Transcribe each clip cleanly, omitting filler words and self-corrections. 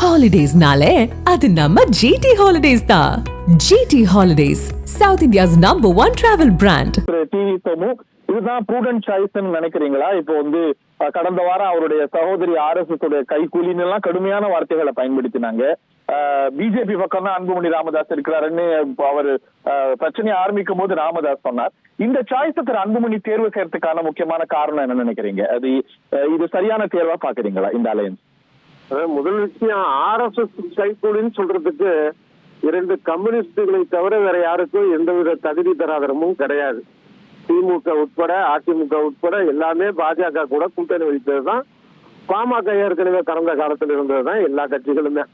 ஹாலிடேஸ்னாலே அது நம்ம ஜிடி ஹாலிடேஸ் தான். GT holidays, South India's number 1 travel brand. TV Somu, இதுதான் ப்ரூடன்ட் சாய்ஸ்ன்னு நினைக்கிறீங்களா? இப்போ வந்து கடந்த வாரம் அவருடைய சகோதரி RSS உடைய கைகூலின்னு எல்லாம் கடுமையான வார்த்தைகளை பயன்படுத்தினாங்க. பிஜேபி பக்கம் தான் அன்புமணி ராமதாஸ் இருக்கிறாருன்னு அவர் பிரச்சனையை ஆரம்பிக்கும் போது ராமதாஸ் சொன்னார். இந்த சாய்ஸை திரு அன்புமணி தேர்வு செய்யறதுக்கான முக்கியமான காரணம் என்ன நினைக்கிறீங்க? இது சரியான தேர்வா பாக்குறீங்களா இந்த அலையன்ஸ்? முதல் விஷயம், RSS கைகூலின்னு சொல்றதுக்கு 2 கம்யூனிஸ்டுகளை தவிர வேற யாருக்கும் எந்தவித தகுதி தராதரமும் கிடையாது. திமுக உட்பட, அதிமுக உட்பட எல்லாமே பாஜக கூட கூட்டணி வைத்ததுதான். பாமக ஏற்கனவே கடந்த காலத்தில் இருந்ததுதான் எல்லா கட்சிகளுமே.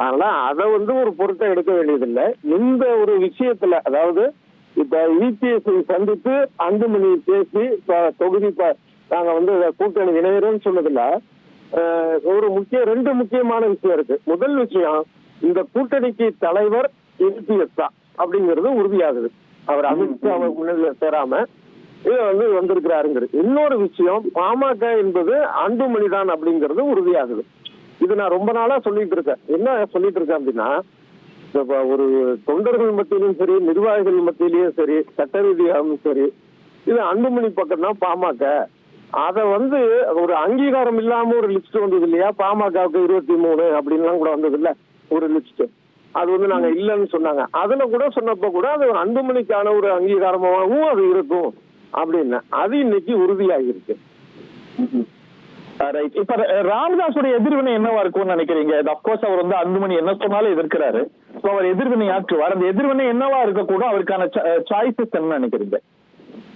அதனால அதை ஒரு பொருட்டை எடுக்க வேண்டியதில்லை. இந்த ஒரு விஷயத்துல, அதாவது இப்ப EPS சந்தித்து அன்புமணி பேசி தொகுதி நாங்க கூட்டணி இணையறோம்னு சொன்னதுல ஒரு 2 முக்கியமான விஷயம் இருக்கு. முதல் விஷயம், இந்த கூட்டணிக்கு தலைவர் EPS தான் அப்படிங்கிறது உறுதியாகுது. அவர் அமித்ஷா முன்னிலையில சேராம இது வந்திருக்கிறாருங்கிறது. இன்னொரு விஷயம், பாமக என்பது அன்புமணி தான் அப்படிங்கிறது உறுதியாகுது. இது நான் ரொம்ப நாளா சொல்லிட்டு இருக்கேன். என்ன சொல்லிட்டு இருக்கேன் அப்படின்னா, ஒரு தொண்டர்கள் மத்தியிலும் சரி, நிர்வாகிகள் மத்தியிலையும் சரி, சட்ட ரீதியாகவும் சரி, இது அன்புமணி பக்கம் தான் பாமக. அத ஒரு அங்கீகாரம் இல்லாம ஒரு லிஸ்ட் வந்தது இல்லையா? பாமகவுக்கு 23 அப்படின்லாம் கூட வந்தது இல்ல ஒரு லிஸ்ட். அது நாங்க இல்லைன்னு சொன்னாங்க. அதுல கூட சொன்னப்ப கூட அது ஒரு அன்புமணிக்கான ஒரு அங்கீகாரமாகவும் அது இருக்கும் அப்படின்னு அது இன்னைக்கு உறுதியாகிருக்கு. இப்ப ராமதாஸுடைய எதிர்வினை என்னவா இருக்கும்னு நினைக்கிறீங்க? அப்கோர்ஸ் அவர் அன்புமணி என்ன சொன்னாலும் எதிர்க்கிறாரு. அவர் எதிர்வினை ஆற்றுவார். அந்த எதிர்வினை என்னவா இருக்கக்கூடும்? அவருக்கான சாய்ஸஸ் என்ன நினைக்கிறீங்க?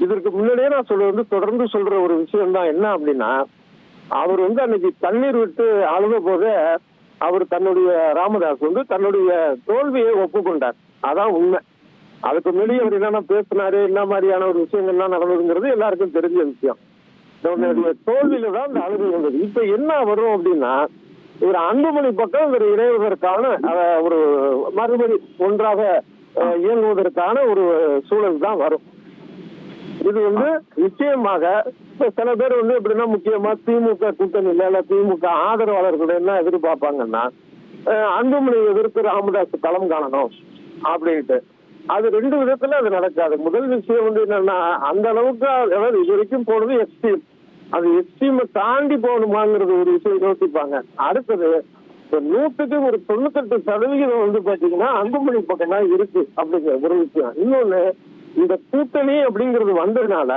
இதற்கு முன்னாடியே நான் தொடர்ந்து சொல்ற ஒரு விஷயம் தான் என்ன அப்படின்னா, அவர் அன்னைக்கு தண்ணீர் விட்டு அழுத போதே அவர் ராமதாஸ் தன்னுடைய தோல்வியை ஒப்புக்கொண்டார். அதான் உண்மை. அதுக்கு முன்னாடி அவர் என்னென்ன பேசினாரு, என்ன மாதிரியான ஒரு விஷயங்கள்லாம் நடந்ததுங்கிறது எல்லாருக்கும் தெரிஞ்ச விஷயம். தன்னுடைய தோல்வியில தான் அந்த அழுகை வந்தது. இப்ப என்ன வரும் அப்படின்னா, ஒரு அன்புமணி பக்கம் இவர் இணைவதற்கான ஒரு மறுபடி ஒன்றாக இயங்குவதற்கான ஒரு சூழல் தான் வரும். இது நிச்சயமாக சில பேர் எப்படின்னா, முக்கியமா திமுக கூட்டணியில இல்ல திமுக ஆதரவாளர்கள் என்ன எதிர்பார்ப்பாங்கன்னா, அன்புமணி எதிர்த்து ராமதாஸ் களம் காணணும் அப்படின்ட்டு. அது 2 விதத்துல அது நடக்காது. முதல் விஷயம் என்னன்னா, அந்த அளவுக்கு அதாவது இது வரைக்கும் போனது எக்ஸ்ட்ரீம். அது எக்ஸ்ட்ரீமை தாண்டி போகணுமாங்கிறது ஒரு விஷயம் யோசிப்பாங்க. அடுத்தது 100க்கு ஒரு 98% பாத்தீங்கன்னா அன்புமணி பக்கம் தான் இருக்கு அப்படிங்கிற ஒரு விஷயம். இன்னொன்னு, இந்த கூட்டணி அப்படிங்கிறது வந்ததுனால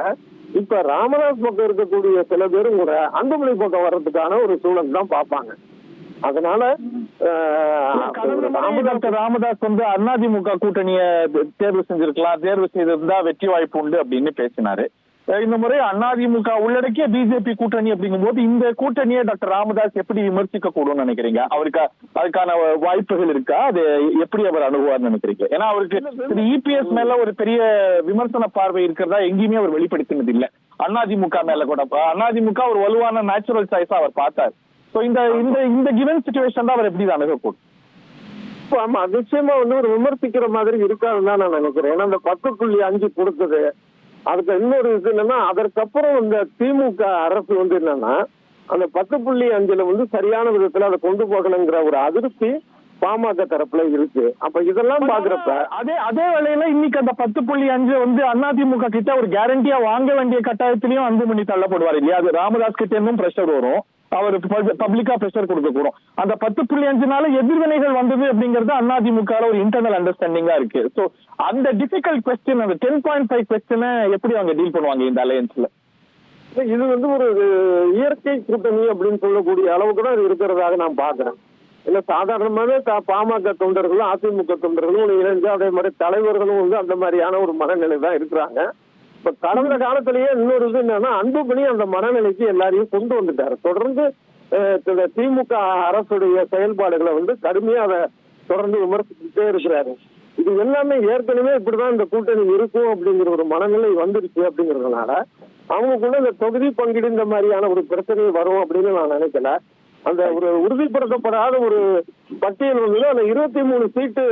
இப்ப ராமதாஸ் பக்கம் இருக்கக்கூடிய சில பேரும் கூட அன்புமணி பக்கம் வர்றதுக்கான ஒரு சூழல் தான் பார்ப்பாங்க. அதனால ராமதாஸ் அதிமுக கூட்டணிய தேர்வு செஞ்சிருக்கலாம், தேர்வு செய்திருந்தா வெற்றி வாய்ப்பு உண்டு அப்படின்னு பேசினாரு. இந்த முறை அதிமுக உள்ளடக்கிய பிஜேபி கூட்டணி அப்படிங்கும் போது இந்த கூட்டணியை டாக்டர் ராமதாஸ் எப்படி விமர்சிக்க கூடும்னு நினைக்கிறீங்க? அவருக்கு அதுக்கான வாய்ப்புகள் இருக்கா? அது எப்படி அவர் அணுகுவார்னு நினைக்கிறீங்க? ஏன்னா அவருக்கு EPS மேல ஒரு பெரிய விமர்சன பார்வை இருக்கிறதா எங்கேயுமே அவர் வெளிப்படுத்தினது இல்ல. அதிமுக மேல கூட அதிமுக ஒரு வலுவான நேச்சுரல் சாய்ஸா அவர் பார்த்தார். இந்த கிவன் சிச்சுவேஷன் தான் அவர் எப்படி அணுகக்கூடும்? ஆமா, நிச்சயமா ஒரு விமர்சிக்கிற மாதிரி இருக்காதுன்னு தான் நான் நினைக்கிறேன். ஏன்னா அந்த 10.5 கொடுத்தது, அதுக்கு இன்னொரு இது என்னன்னா, அதற்கப்புறம் இந்த திமுக அரசு என்னன்னா, அந்த 10.5ல சரியான விதத்துல அதை கொண்டு போகணுங்கிற ஒரு அதிருப்தி பாமக தரப்புல இருக்கு. அப்ப இதெல்லாம் பாக்குறப்ப அதே வேளையில இன்னைக்கு அந்த 10.5 அதிமுக கிட்ட ஒரு கேரண்டியா வாங்க வேண்டிய கட்டாயத்திலையும் அன்புமணி தள்ளப்படுவார் இல்லையா? அது ராமதாஸ் கிட்ட இருந்தும் பிரஷர் வரும், அவர் பப்ளிக்கா பிரஷர் கொடுக்க கூடும். அந்த 10.5னால எதிர்வினைகள் வந்தது அப்படிங்கிறது அதிமுக ஒரு இன்டர்னல் அண்டர்ஸ்டாண்டிங்கா இருக்கு. சோ அந்த டிஃபிகல்ட் கொஸ்டின், அந்த 10.5 கொஸ்டினை எப்படி அவங்க டீல் பண்ணுவாங்க இந்த அலையன்ஸ்ல? இது ஒரு இயற்கை கூட்டணி அப்படின்னு சொல்லக்கூடிய அளவுக்கு தான் இருக்கிறதாக நான் பாக்குறேன். இல்ல சாதாரணமாவே பாமக தொண்டர்களும் அதிமுக தொண்டர்களும் இணைந்து அதே மாதிரி தலைவர்களும் அந்த மாதிரியான ஒரு மனநிலை தான் இருக்கிறாங்க. இப்ப கடந்த காலத்திலேயே இன்னொரு இது என்னன்னா, அன்புமணி அந்த மனநிலைக்கு எல்லாரையும் கொண்டு வந்துட்டாரு. தொடர்ந்து திமுக அரசுடைய செயல்பாடுகளை கடுமையா அதை தொடர்ந்து விமர்சிச்சுட்டே இருக்கிறாரு. இது எல்லாமே ஏற்கனவே இப்படிதான் இந்த கூட்டணி இருக்கும் அப்படிங்கிற ஒரு மனநிலை வந்துருச்சு. அப்படிங்கறதுனால அவங்களுக்குள்ள இந்த தொகுதி பங்கீடு இந்த மாதிரியான ஒரு பிரச்சனை வரும் அப்படின்னு நான் நினைக்கல. அந்த ஒரு உறுதிப்படுத்தப்படாத ஒரு பட்டியல் அந்த 23 சீட்டு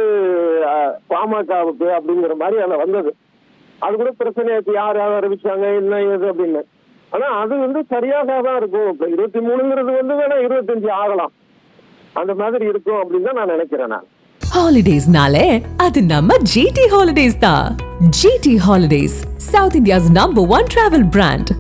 பாமகவுக்கு அப்படிங்கிற மாதிரி அதுல வந்தது. அது கூட பிரச்சனையாச்சு, யார் அறிவிச்சாங்க என்ன ஏது அப்படின்னு. ஆனா அது சரியாக தான் இருக்கும். இப்ப 23ங்கிறது வேணா 25 ஆகலாம். அந்த மாதிரி இருக்கும் அப்படின்னு தான் நான் நினைக்கிறேன். நான் ஹாலிடேஸ்னாலே அது நம்ம GT Holidays தான். GT Holidays, South India's #1 travel brand.